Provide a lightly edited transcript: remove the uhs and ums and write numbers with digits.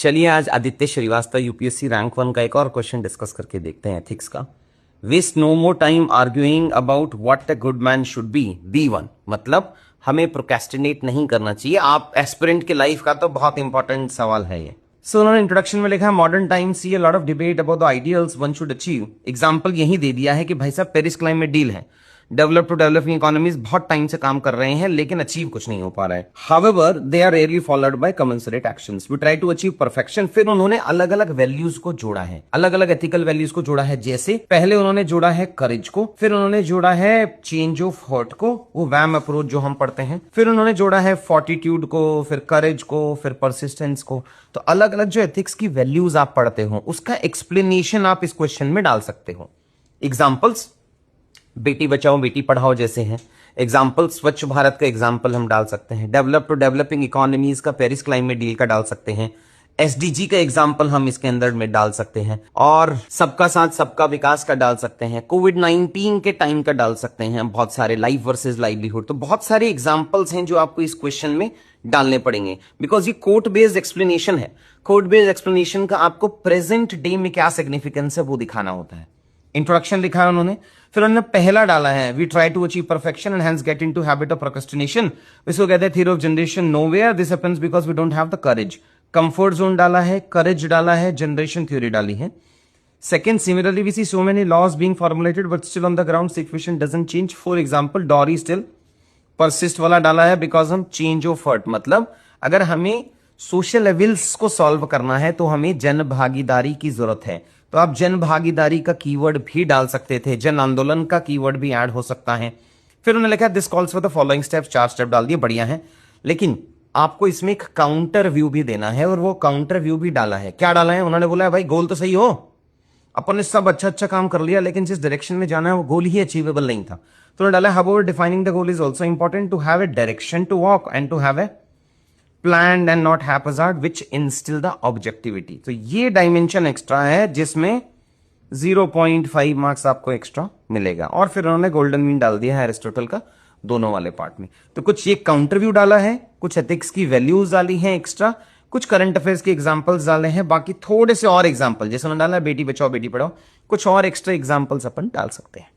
चलिए आज Aditya Srivastava UPSC rank 1 का एक और क्वेश्चन डिस्कस करके देखते हैं एथिक्स का। Waste no more time arguing about what a good man should be B1, मतलब हमें प्रोक्रेस्टिनेट नहीं करना चाहिए। आप एस्पिरेंट के लाइफ का तो बहुत इंपॉर्टेंट सवाल है ये। सो उन्होंने इंट्रोडक्शन में लिखा है modern time see a lot of debate about the ideals one should achieve. Example यही दे दिया है कि भाई साहब पेरिस क्लाइमेट डील है, डेवलप टू डेवलपिंग इकोनॉमीज बहुत टाइम से काम कर रहे हैं लेकिन अचीव कुछ नहीं हो पा रहा है। However they are rarely followed by commensurate actions. We try to achieve perfection. फिर उन्होंने अलग अलग वैल्यूज को जोड़ा है, अलग अलग एथिकल वैल्यूज को जोड़ा है। जैसे पहले उन्होंने जोड़ा है करेज को, फिर उन्होंने जोड़ा है चेंज ऑफ हार्ट को, वो वैम अप्रोच जो हम पढ़ते हैं, फिर उन्होंने जोड़ा है फोर्टिट्यूड को, फिर करेज को, फिर परसिस्टेंस को। तो अलग अलग जो एथिक्स की वैल्यूज आप पढ़ते हो उसका एक्सप्लेनेशन आप इस क्वेश्चन में डाल सकते हो। एग्जाम्पल्स बेटी बचाओ बेटी पढ़ाओ जैसे हैं, एग्जाम्पल स्वच्छ भारत का एग्जाम्पल हम डाल सकते हैं, डेवलप टू डेवलपिंग इकोनॉमीज का, पेरिस क्लाइमेट डील का डाल सकते हैं, एसडीजी का एग्जाम्पल हम इसके अंदर में डाल सकते हैं, और सबका साथ सबका विकास का डाल सकते हैं, कोविड-19 के टाइम का डाल सकते हैं, बहुत सारे लाइफ वर्सेस लाइवलीहुड। तो बहुत सारे एग्जाम्पल्स हैं जो आपको इस क्वेश्चन में डालने पड़ेंगे, बिकॉज ये कोट बेस्ड एक्सप्लेनेशन है। कोट बेस्ड एक्सप्लेनेशन का आपको प्रेजेंट डे में क्या सिग्निफिकेंस है वो दिखाना होता है। इंट्रोडक्शन लिखा है उन्होंने, फिर उन्होंने पहला डाला है we try to achieve perfection and hence get into habit of procrastination. इसको कहते हैं theory of generation. Nowhere this happens because we don't have the courage. Comfort zone डाला है, करेज डाला है, जनरेशन थ्योरी डाली है। Second, similarly we see so many laws being formulated but still on the ground situation doesn't change. For example dowry still persist वाला डाला है because हम चेंज ऑफ हर्ट, मतलब अगर हमें सोशल एविल्स को सॉल्व करना है तो हमें जन भागीदारी की जरूरत है। तो आप जन भागीदारी का कीवर्ड भी डाल सकते थे, जन आंदोलन का कीवर्ड भी ऐड हो सकता है। फिर उन्होंने लिखा this calls for the following steps, 4 step डाल दिए, बढ़िया है। लेकिन आपको इसमें एक काउंटर व्यू भी देना है और वो काउंटर व्यू भी डाला है। क्या डाला है? उन्होंने बोला है भाई गोल तो सही हो, अपन ने सब अच्छा काम कर लिया लेकिन जिस डायरेक्शन में जाना है वो गोल ही अचीवेबल नहीं था। तो उन्होंने डाला however defining the goal is also important to have a direction to walk and to have a planned and not haphazard which instill the objectivity। तो ये डायमेंशन एक्स्ट्रा है जिसमें 0.5 मार्क्स आपको एक्स्ट्रा मिलेगा। और फिर उन्होंने गोल्डन मीन डाल दिया है एरिस्टोटल का दोनों वाले पार्ट में। तो कुछ ये काउंटर व्यू डाला है, कुछ एथिक्स की वैल्यूज डाली हैं एक्स्ट्रा, कुछ करंट अफेयर्स के एग्जांपल्स डाले हैं, बाकी थोड़े से और एग्जांपल जैसे उन्होंने डाला बेटी बचाओ बेटी पढ़ाओ, कुछ और एक्स्ट्रा एग्जांपल्स अपन डाल सकते हैं।